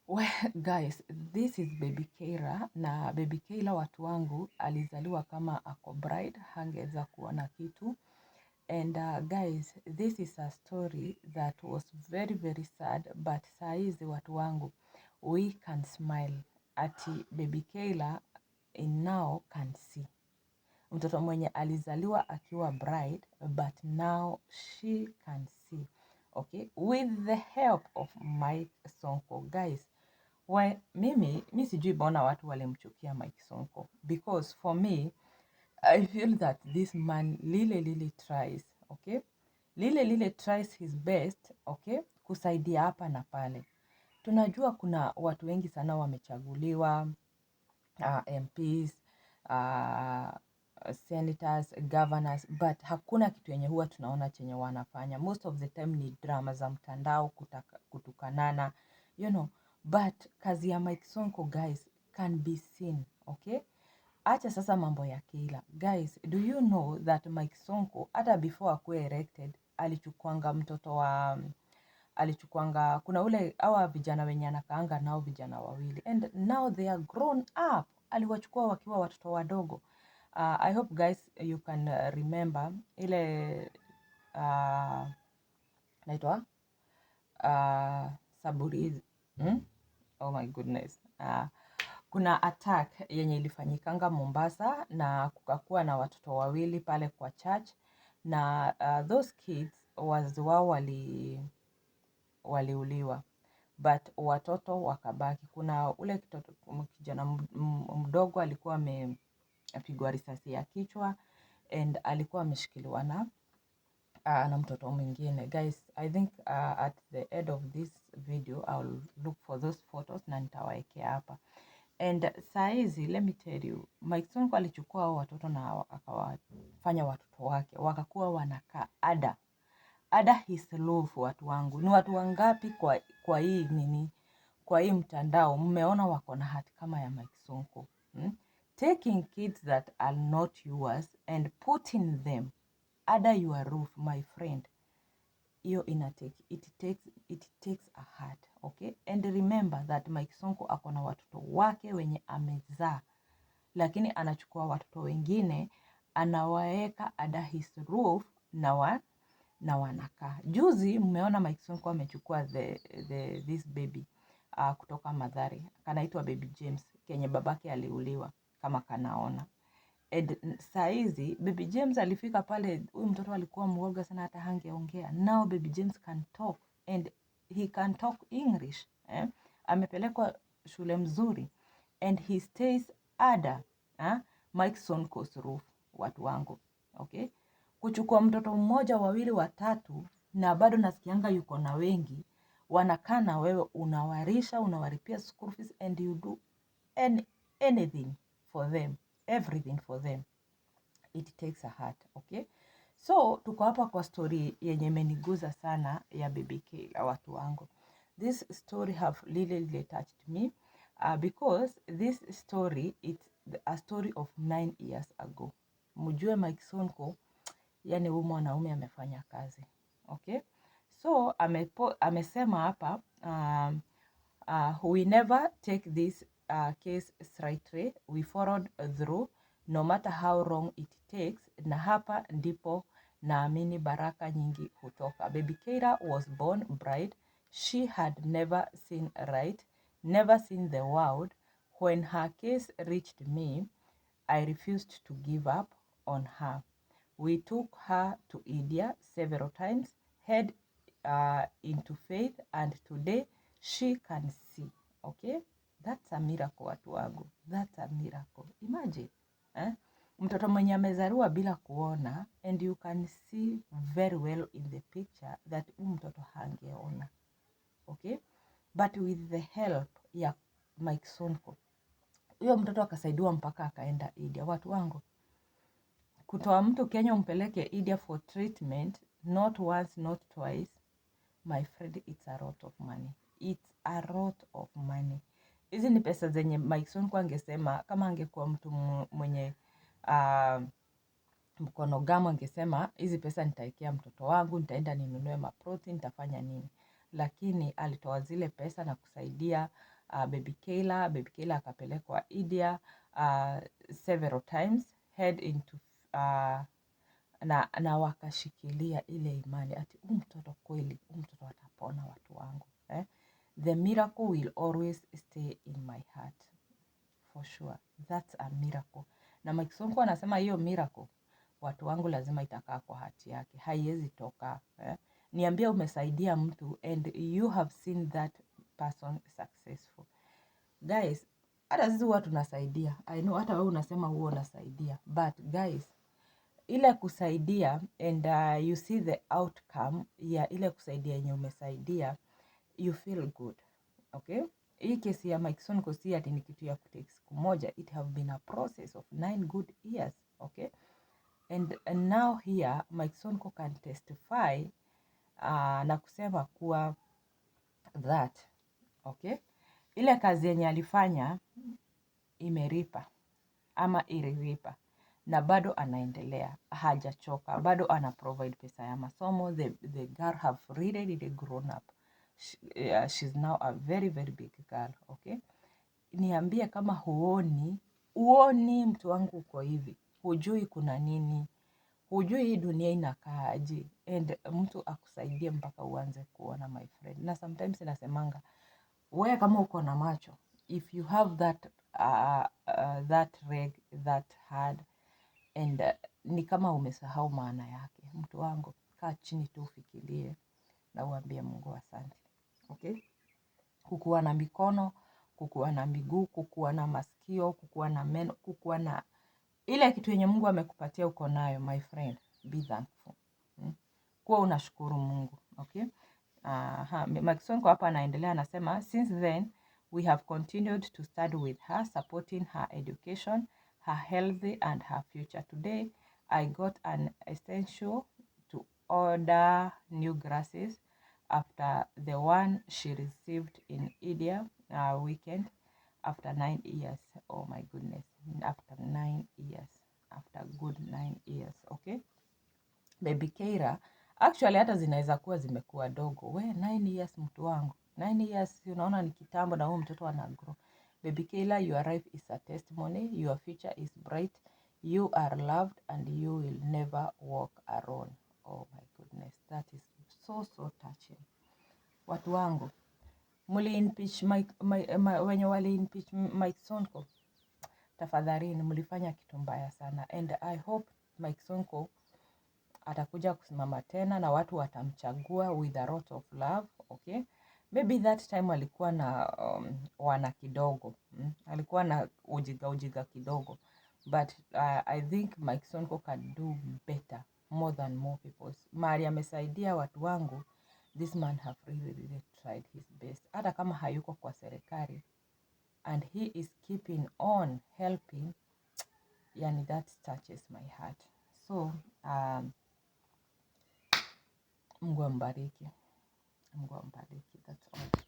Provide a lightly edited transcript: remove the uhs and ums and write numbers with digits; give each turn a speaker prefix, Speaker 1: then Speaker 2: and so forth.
Speaker 1: Well, guys, this is Baby Keira na Baby Keira watu wangu alizaliwa kama ako bride, hangeweza kuona kitu. And guys, this is a story that was very very sad, but saa hizi watu wangu we can smile ati Baby Keira now can see. Mtoto mwenye alizaliwa akiwa bride, but now she can see. Okay, with the help of Mike Sonko. Guys, mi sijui bona watu walimchukia Mike Sonko, because for me I feel that this man really tries, okay? Lile tries his best, okay? Kusaidia hapa na pale. Tunajua kuna watu wengi sana wamechaguliwa, MPs, senators, governors, but hakuna kitu yenye huwa tunaona chenye wanafanya. Most of the time ni drama za mtandao, kutukanana, but kazi ya Mike Sonko, guys, can be seen, okay? Acha sasa mambo ya Keila. Guys, do you know that Mike Sonko hata before akuwe elected alichukuanga kuna ule hawa vijana wenye anakaanga nao vijana wawili, and now they are grown up. Aliwachukua wakiwa watoto wadogo. I hope guys you can remember ile naitwa Saburi. Oh my goodness. Kuna attack yenye ilifanyikanga Mombasa na kukakuwa na watoto wawili pale kwa church, na those kids wao waliuliwa, but watoto wakabaki. Kuna ule kijana mdogo alikuwa amepigwa risasi ya kichwa and alikuwa ameshikiliwa na mtoto mwingine. Guys, I think at the end of this video I'll look for those photos na nitawaekea hapa. And saizi, let me tell you, Mike Sonko alichukua hao watoto na akawafanya watoto wake wakakuwa wanakaa ada his love. Watu wangu, ni watu wangapi kwa hii mtandao mmeona wako na hati kama ya Mike Sonko? Taking kids that are not yours and putting them under your roof, my friend. Hiyo it takes a heart, okay? And remember that Mike Sonko ako na watoto wake wenye amezaa, lakini anachukua watoto wengine anawaeka under his roof na wanakaa. Juzi mmeona Mike Sonko amechukua this baby kutoka Mathare, kanaitwa Baby James, kenye babake aliuliwa kama kanaona. Saizi Baby James alifika pale, huyu mtoto alikuwa mwoga sana, hata hangeongea. Now Baby James can talk and he can talk English. Amepelekwa shule mzuri and he stays under Mike Sonko's roof, watu wangu, okay? Kuchukua mtoto mmoja, wawili, watatu, na bado nasikianga yuko na wengi, wanakaa na wewe, unawarisha, unawaripia school fees, and you do anything for them, everything for them. It takes a heart, okay? So tuko hapa kwa story yenye imeniguza sana ya Baby Keila, watu wangu. This story have really touched me because this story, it's a story of 9 years ago. Mjue Mike Sonko, yani huyu mwanaume amefanya kazi, okay? So amesema hapa we never take this case straightly, we followed through no matter how long it takes, na hapa ndipo naamini baraka nyingi hutoka. Baby Keira was born bride. She had never seen right, never seen the world. When her case reached me, I refused to give up on her. We took her to India several times, head into faith, and today she can see. Okay, that's a miracle, watu wangu. That's a miracle. Imagine, mtoto mwenye amezaliwa bila kuona, and you can see very well in the picture that mtoto hangeona, okay? But with the help ya Mike Sonko, huyo mtoto akasaidiwa mpaka akaenda India, watu wangu. Kutoa mtu Kenya umpeleke India for treatment, not once, not twice, my friend, it's a lot of money. It's a lot of money. Hizi ni pesa zenye Mike Sonko angesema, kama angekuwa mtu mwenye mkono gamu, angesema hizi pesa nitaekea mtoto wangu, nitaenda ninunue maprotein, nitafanya nini. Lakini alitoa zile pesa na kusaidia Baby Kayla akapelekwa India several times head into na wakashikilia ile imani ati mtoto kweli, mtoto atapona watu wangu. The miracle will always stay in my heart for sure. That's a miracle. Na Mike Sonko anasema hiyo miracle watu wangu lazima itakaa kwa hati yake, haiwezi toka. Niambia umesaidia mtu and you have seen that person successful. Guys, hata sisi huwa tunasaidia. I know hata wewe unasema huwa unasaidia. But guys, ile kusaidia and you see the outcome ya ile kusaidia yenye umesaidia, you feel good. Okay? Hii kesi ya Mike Sonko si ati ni kitu ya kutake siku moja. It have been a process of 9 good years. Okay? And now here Mike Sonko can testify na kusema kuwa that okay, ile kazi yenye alifanya imeripa ama iliripa, na bado anaendelea, hajachoka, bado ana provide pesa ya masomo. The girl have really grown up. She's now a very big girl. Okay, niambie kama huoni mtu wangu uko hivi, hujui kuna nini, hujui hii dunia inakaaje, and mtu akusaidie mpaka uanze kuona, my friend. Na sometimes nasemanga, wewe kama uko na macho, if you have that reg, that hard, and ni kama umesahau maana yake, mtu wangu, kaa chini tu ufikirie na uambie Mungu asante. Okay? Kukuwa na mikono, kukuwa na miguu, kukuwa na masikio, kukuwa na meno, kukuwa na ile kitu yenye Mungu amekupatia uko nayo, my friend, be thankful. Kuwa unashukuru Mungu. Okay? Mike Sonko hapa anaendelea anasema, since then we have continued to study with her, supporting her education, her health and her future. Today I got an essential to order new glasses after the one she received in India weekend after 9 years. Oh my goodness, after 9 years, after good 9 years. Okay, Baby Kayla, actually hata zinaweza kuwa zimekuwa dogo. 9 years mtu wangu, 9 years unaona ni kitambo, na huyo mtoto ana grow. Baby Kayla, your life is a testimony, your future is bright, you are loved and you will never walk alone. Oh my goodness, that is so touching. Watu wangu, wenye wali impeach Mike Sonko, tafadhalini mlifanya kitu mbaya sana, and I hope Mike Sonko atakuja kusimama tena na watu watamchagua with a lot of love. Okay, maybe that time alikuwa na wana kidogo, alikuwa na ujiga kidogo, but I think Mike Sonko can do better more than more people. Mari amesaidia watu wangu, this man have really tried his best, hata kama hayuko kwa serikali, and he is keeping on helping. Yani that touches my heart. So Mungu ambariki. Mungu ambariki. That's all.